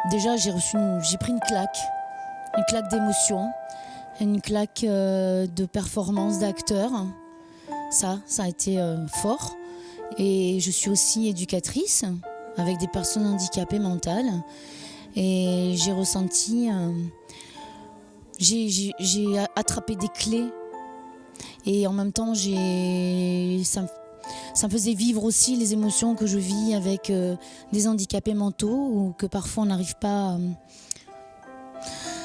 Déjà, j'ai pris une claque d'émotion, une claque de performance d'acteur. Ça a été fort. Et je suis aussi éducatrice avec des personnes handicapées mentales. Et j'ai ressenti, j'ai attrapé des clés. Et en même temps, ça me faisait vivre aussi les émotions que je vis avec des handicapés mentaux ou que parfois on n'arrive pas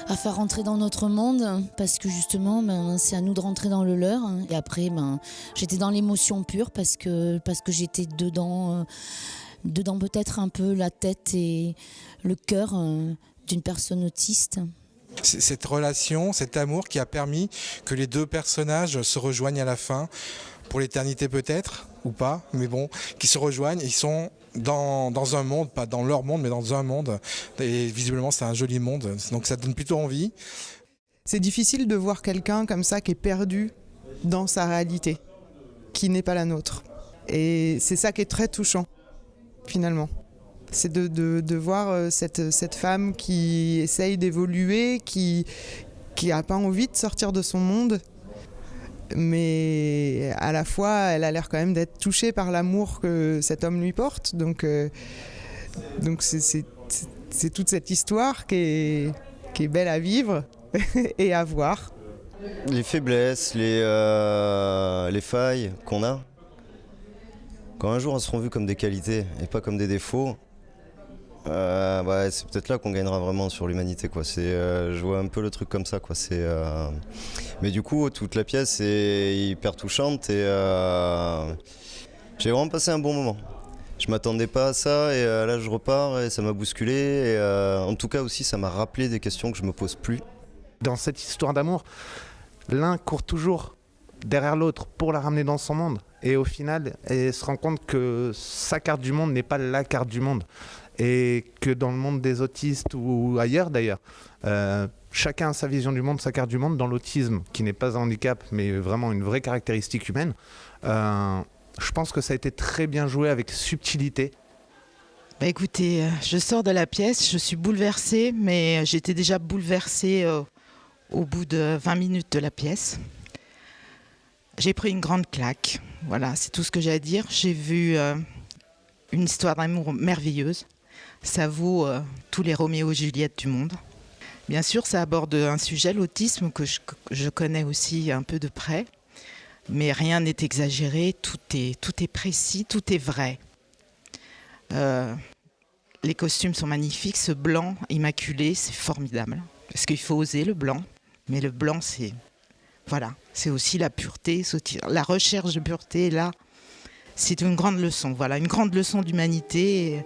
à faire rentrer dans notre monde parce que justement c'est à nous de rentrer dans le leur. Et après j'étais dans l'émotion pure parce que j'étais dedans peut-être un peu la tête et le cœur d'une personne autiste. Cette relation, cet amour qui a permis que les deux personnages se rejoignent à la fin, pour l'éternité peut-être, ou pas, mais bon, qui se rejoignent, ils sont dans un monde, pas dans leur monde, mais dans un monde, et visiblement c'est un joli monde, donc ça donne plutôt envie. C'est difficile de voir quelqu'un comme ça qui est perdu dans sa réalité, qui n'est pas la nôtre. Et c'est ça qui est très touchant, finalement. C'est de voir cette femme qui essaye d'évoluer, qui n'a pas envie de sortir de son monde, mais à la fois, elle a l'air quand même d'être touchée par l'amour que cet homme lui porte. Donc c'est toute cette histoire qui est belle à vivre et à voir. Les faiblesses, les failles qu'on a, quand un jour elles seront vues comme des qualités et pas comme des défauts, c'est peut-être là qu'on gagnera vraiment sur l'humanité, quoi. Je vois un peu le truc comme ça, quoi. Mais du coup, toute la pièce est hyper touchante et j'ai vraiment passé un bon moment. Je m'attendais pas à ça et là je repars et ça m'a bousculé et en tout cas aussi ça m'a rappelé des questions que je me pose plus. Dans cette histoire d'amour, l'un court toujours derrière l'autre pour la ramener dans son monde et au final, elle se rend compte que sa carte du monde n'est pas la carte du monde. Et que dans le monde des autistes ou ailleurs d'ailleurs, chacun a sa vision du monde, sa carte du monde. Dans l'autisme, qui n'est pas un handicap, mais vraiment une vraie caractéristique humaine, je pense que ça a été très bien joué avec subtilité. Écoutez, je sors de la pièce, je suis bouleversée, mais j'étais déjà bouleversée au bout de 20 minutes de la pièce. J'ai pris une grande claque, voilà, c'est tout ce que j'ai à dire. J'ai vu une histoire d'amour merveilleuse. Ça vaut tous les Roméo et Juliette du monde. Bien sûr, ça aborde un sujet, l'autisme, que je connais aussi un peu de près. Mais rien n'est exagéré, tout est précis, tout est vrai. Les costumes sont magnifiques, ce blanc immaculé, c'est formidable. Parce qu'il faut oser le blanc, mais le blanc, c'est aussi la pureté, la recherche de pureté, là. C'est une grande leçon, voilà, une grande leçon d'humanité.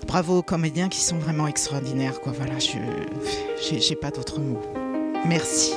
Bravo aux comédiens qui sont vraiment extraordinaires, quoi. Voilà, j'ai pas d'autres mots. Merci.